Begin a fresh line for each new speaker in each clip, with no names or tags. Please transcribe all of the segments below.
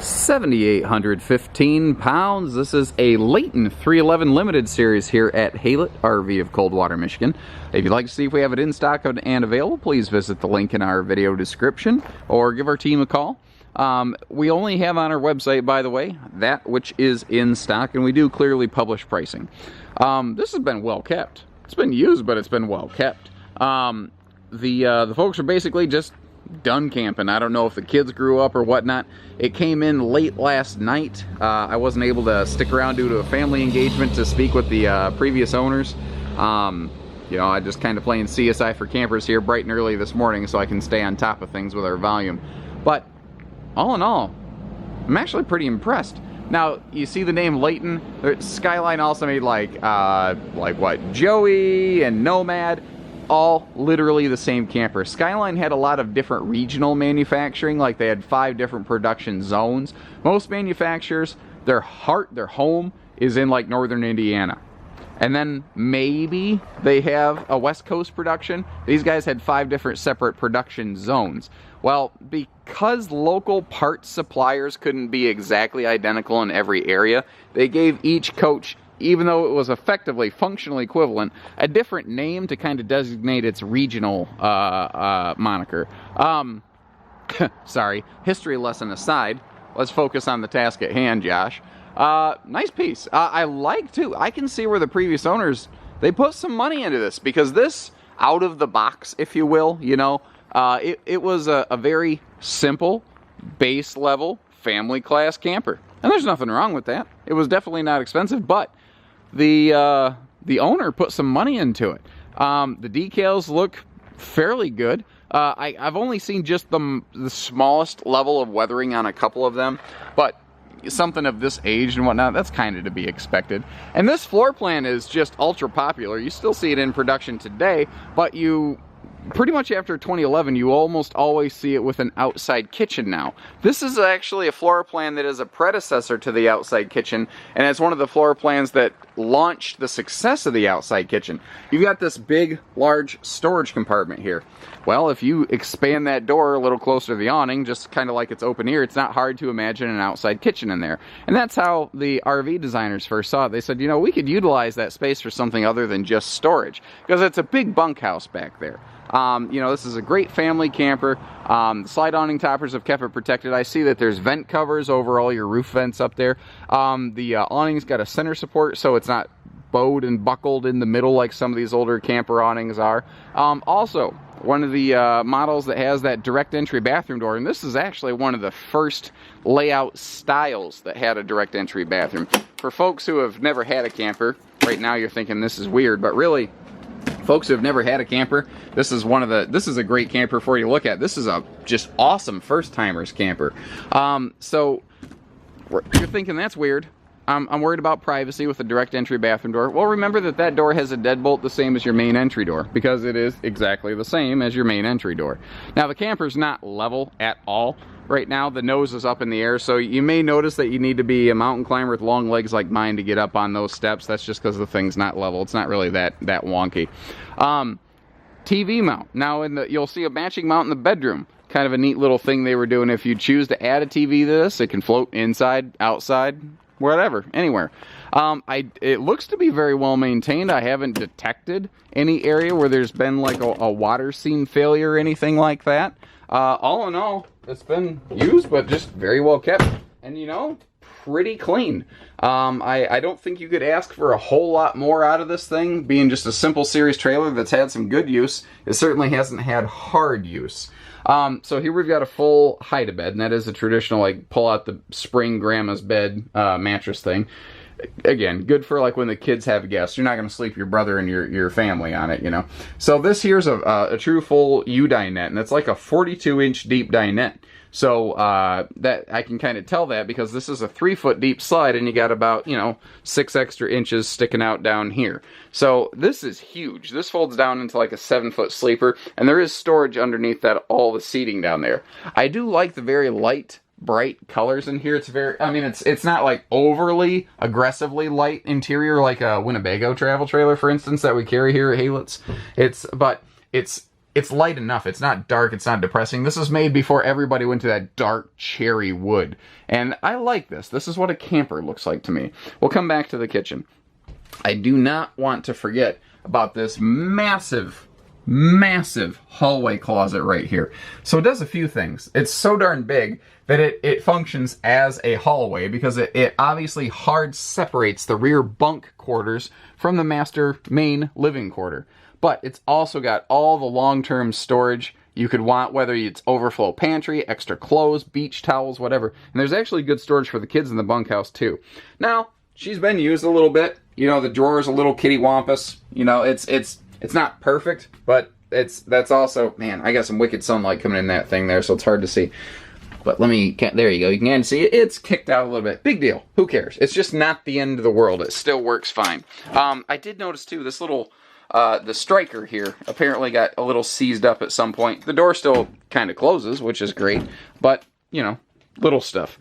7,815 pounds. This is a Layton 311 Limited Series here at Haylett RV of Coldwater, Michigan. If you'd like to see if we have it in stock and available, please visit the link in our video description or give our team a call. We only have on our website, by the way, that which is in stock, and we do clearly publish pricing. This has been well kept. It's been used, but it's been well kept. The folks are basically just done camping. I don't know if the kids grew up or whatnot. It came in late last night. I wasn't able to stick around due to a family engagement to speak with the previous owners. You know, I just kind of playing CSI for campers here bright and early this morning so I can stay on top of things with our volume. But all in all, I'm actually pretty impressed. Now, you see the name Layton. Skyline also made like what? Joey and Nomad. All literally the same camper. Skyline had a lot of different regional manufacturing, like they had 5 different production zones. Most manufacturers, their home is in like northern Indiana. And then maybe they have a West Coast production. These guys had 5 different separate production zones. Well, because local parts suppliers couldn't be exactly identical in every area, they gave each coach, even though it was effectively functionally equivalent, a different name to kind of designate its regional moniker. Sorry, history lesson aside, let's focus on the task at hand, Josh. Nice piece. I like, too, I can see where the previous owners, they put some money into this, because this, out of the box, if you will, you know, it was a very simple, base level, family class camper. And there's nothing wrong with that. It was definitely not expensive, but the owner put some money into it. The decals look fairly good. I've only seen just the smallest level of weathering on a couple of them, but something of this age and whatnot, that's kind of to be expected. And this floor plan is just ultra popular. You still see it in production today, but you pretty much after 2011, you almost always see it with an outside kitchen now. This is actually a floor plan that is a predecessor to the outside kitchen, and it's one of the floor plans that launched the success of the outside kitchen. You've got this big, large storage compartment here. Well, if you expand that door a little closer to the awning, just kind of like it's open here, it's not hard to imagine an outside kitchen in there. And that's how the RV designers first saw it. They said, you know, we could utilize that space for something other than just storage, because it's a big bunkhouse back there. You know, this is a great family camper. The slide awning toppers have kept it protected. I see that there's vent covers over all your roof vents up there. The awning's got a center support, so it's not bowed and buckled in the middle like some of these older camper awnings are. Also, one of the models that has that direct entry bathroom door, and this is actually one of the first layout styles that had a direct entry bathroom. For folks who have never had a camper, right now you're thinking this is weird, but really, folks who have never had a camper, this is a great camper for you to look at. This is a just awesome first-timers camper. So you're thinking that's weird. I'm worried about privacy with a direct entry bathroom door. Well, remember that door has a deadbolt the same as your main entry door, because it is exactly the same as your main entry door. Now, the camper's not level at all. Right now, the nose is up in the air, so you may notice that you need to be a mountain climber with long legs like mine to get up on those steps. That's just because the thing's not level. It's not really that wonky. TV mount. Now, you'll see a matching mount in the bedroom. Kind of a neat little thing they were doing. If you choose to add a TV to this, it can float inside, outside, wherever, anywhere. It looks to be very well maintained. I haven't detected any area where there's been like a water scene failure or anything like that. All in all, it's been used, but just very well kept. And, you know, pretty clean. I don't think you could ask for a whole lot more out of this thing, being just a simple series trailer that's had some good use. It certainly hasn't had hard use. So here we've got a full hide-a-bed, and that is a traditional, like, pull out the spring grandma's bed mattress thing. Again, good for like when the kids have guests. You're not going to sleep your brother and your family on it, you know. So this here's a true full U-dinette, and it's like a 42-inch deep dinette. So that I can kind of tell that because this is a 3-foot deep slide, and you got about, you know, 6 extra inches sticking out down here. So this is huge. This folds down into like a 7-foot sleeper, and there is storage underneath that, all the seating down there. I do like the very light, bright colors in here. It's very, I mean, it's not like overly aggressively light interior like a Winnebago travel trailer, for instance, that we carry here at Haylett's. But it's it's light enough. It's not dark. It's not depressing. This was made before everybody went to that dark cherry wood. And I like this. This is what a camper looks like to me. We'll come back to the kitchen. I do not want to forget about this massive hallway closet right here. So it does a few things. It's so darn big that it functions as a hallway because it obviously hard separates the rear bunk quarters from the master main living quarter. But it's also got all the long-term storage you could want, whether it's overflow pantry, extra clothes, beach towels, whatever. And there's actually good storage for the kids in the bunkhouse too. Now, she's been used a little bit. You know, the drawer's a little kitty wampus. You know, it's not perfect, but that's also, man, I got some wicked sunlight coming in that thing there, so it's hard to see. But there you go. You can see it's kicked out a little bit. Big deal. Who cares? It's just not the end of the world. It still works fine. I did notice too, this little, the striker here apparently got a little seized up at some point. The door still kind of closes, which is great, but, you know, little stuff.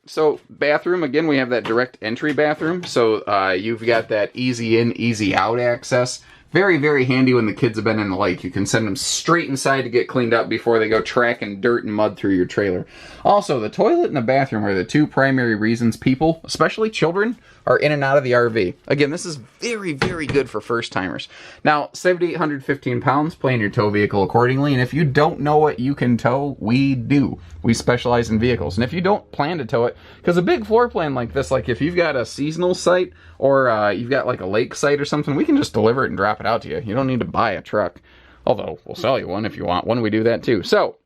So bathroom, again, we have that direct entry bathroom. So you've got that easy in, easy out access. Very, very handy when the kids have been in the lake. You can send them straight inside to get cleaned up before they go tracking dirt and mud through your trailer. Also, the toilet and the bathroom are the two primary reasons people, especially children, are in and out of the RV. Again, this is very, very good for first-timers. Now, 7,815 pounds, plan your tow vehicle accordingly, and if you don't know what you can tow, we do. We specialize in vehicles. And if you don't plan to tow it, because a big floor plan like this, like if you've got a seasonal site, or you've got like a lake site or something, we can just deliver it and drop it out to you. You don't need to buy a truck. Although, we'll sell you one if you want one. We do that too. So,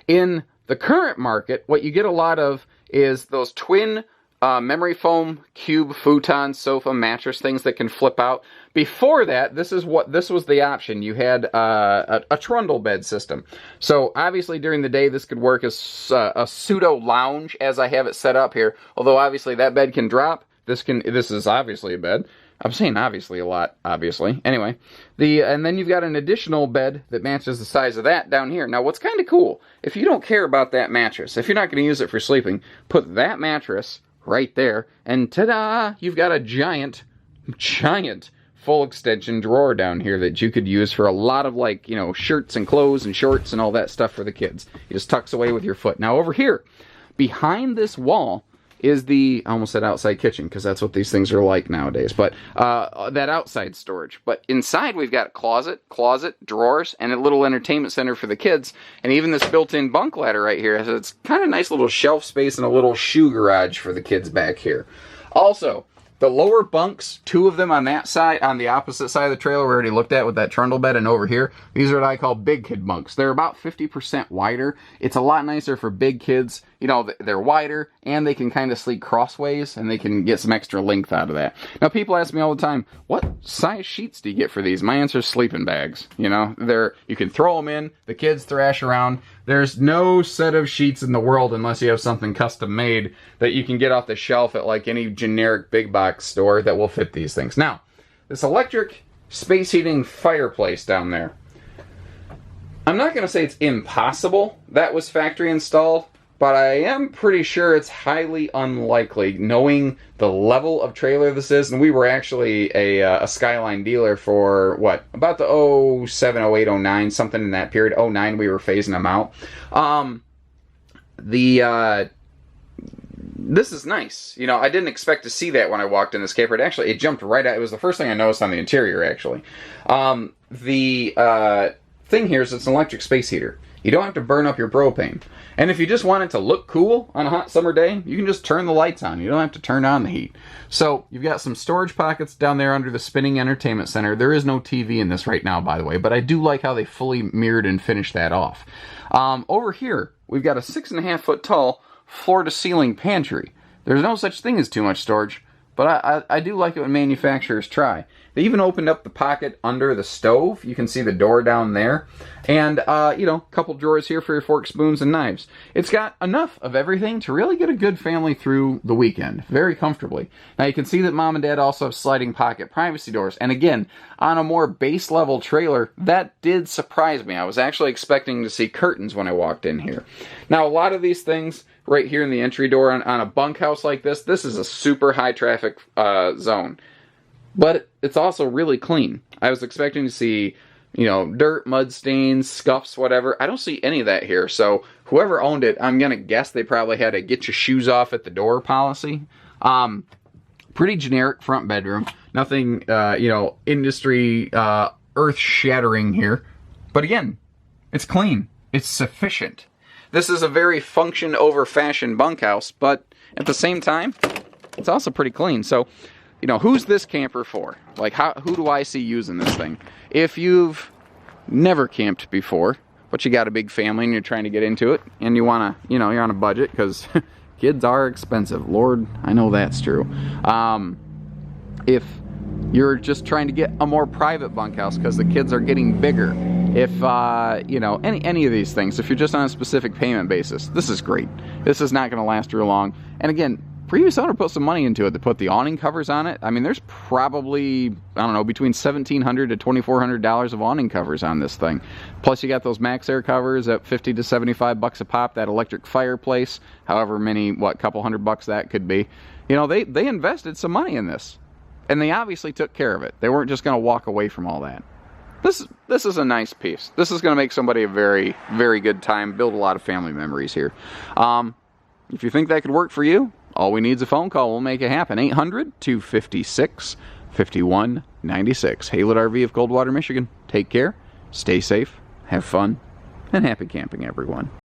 in the current market, what you get a lot of is those twin memory foam cube futon sofa mattress things that can flip out. Before that, this was the option. You had a trundle bed system. So obviously during the day this could work as a pseudo lounge as I have it set up here. Although obviously that bed can drop. This is obviously a bed. I'm saying obviously a lot, obviously. Anyway, and then you've got an additional bed that matches the size of that down here. Now, what's kind of cool, if you don't care about that mattress, if you're not going to use it for sleeping, put that mattress right there, and ta-da! You've got a giant full extension drawer down here that you could use for a lot of, like, you know, shirts and clothes and shorts and all that stuff for the kids. It just tucks away with your foot. Now, over here, behind this wall, is I almost said outside kitchen, because that's what these things are like nowadays, but that outside storage. But inside we've got closet, drawers, and a little entertainment center for the kids, and even this built-in bunk ladder right here. So it's kind of nice little shelf space and a little shoe garage for the kids back here. Also, the lower bunks, two of them on that side, on the opposite side of the trailer we already looked at with that trundle bed, and over here, these are what I call big kid bunks. They're about 50% wider. It's a lot nicer for big kids. You know, they're wider, and they can kind of sleep crossways, and they can get some extra length out of that. Now, people ask me all the time, what size sheets do you get for these? My answer is sleeping bags. You know, you can throw them in, the kids thrash around. There's no set of sheets in the world, unless you have something custom made, that you can get off the shelf at like any generic big box store that will fit these things. Now, this electric space heating fireplace down there, I'm not going to say it's impossible that was factory installed, but I am pretty sure it's highly unlikely, knowing the level of trailer this is. And we were actually a Skyline dealer for, what, about the 07, 08, 09, something in that period. 09, we were phasing them out. This is nice. You know, I didn't expect to see that when I walked in this camper. It jumped right out. It was the first thing I noticed on the interior, actually. The thing here is it's an electric space heater. You don't have to burn up your propane. And if you just want it to look cool on a hot summer day, you can just turn the lights on. You don't have to turn on the heat. So you've got some storage pockets down there under the spinning entertainment center. There is no TV in this right now, by the way, but I do like how they fully mirrored and finished that off. Over here, we've got a 6.5-foot tall floor-to-ceiling pantry. There's no such thing as too much storage, but I do like it when manufacturers try. They even opened up the pocket under the stove. You can see the door down there. And, you know, a couple drawers here for your forks, spoons, and knives. It's got enough of everything to really get a good family through the weekend, very comfortably. Now, you can see that Mom and Dad also have sliding pocket privacy doors. And again, on a more base-level trailer, that did surprise me. I was actually expecting to see curtains when I walked in here. Now, a lot of these things right here in the entry door on a bunkhouse like this is a super high-traffic zone. But it's also really clean. I was expecting to see, you know, dirt, mud stains, scuffs, whatever. I don't see any of that here. So whoever owned it, I'm going to guess they probably had a get your shoes off at the door policy. Pretty generic front bedroom. Nothing, you know, industry, earth-shattering here. But again, it's clean. It's sufficient. This is a very function over fashion bunkhouse, but at the same time, it's also pretty clean. So, you know, who's this camper for? Like, who do I see using this thing? If you've never camped before, but you got a big family and you're trying to get into it, and you want to, you know, you're on a budget, because kids are expensive. Lord, I know that's true. If you're just trying to get a more private bunkhouse because the kids are getting bigger, if, you know, any of these things, if you're just on a specific payment basis, this is great. This is not going to last real long. And again, previous owner put some money into it to put the awning covers on it. I mean, there's probably, I don't know, between $1,700 to $2,400 of awning covers on this thing. Plus you got those Max Air covers at $50 to $75 a pop, that electric fireplace, however many, what, couple $100 that could be. You know, they invested some money in this. And they obviously took care of it. They weren't just going to walk away from all that. This is a nice piece. This is going to make somebody a very, very good time, build a lot of family memories here. If you think that could work for you, all we need is a phone call. We'll make it happen. 800-256-5196. Haylett RV of Coldwater, Michigan. Take care, stay safe, have fun, and happy camping, everyone.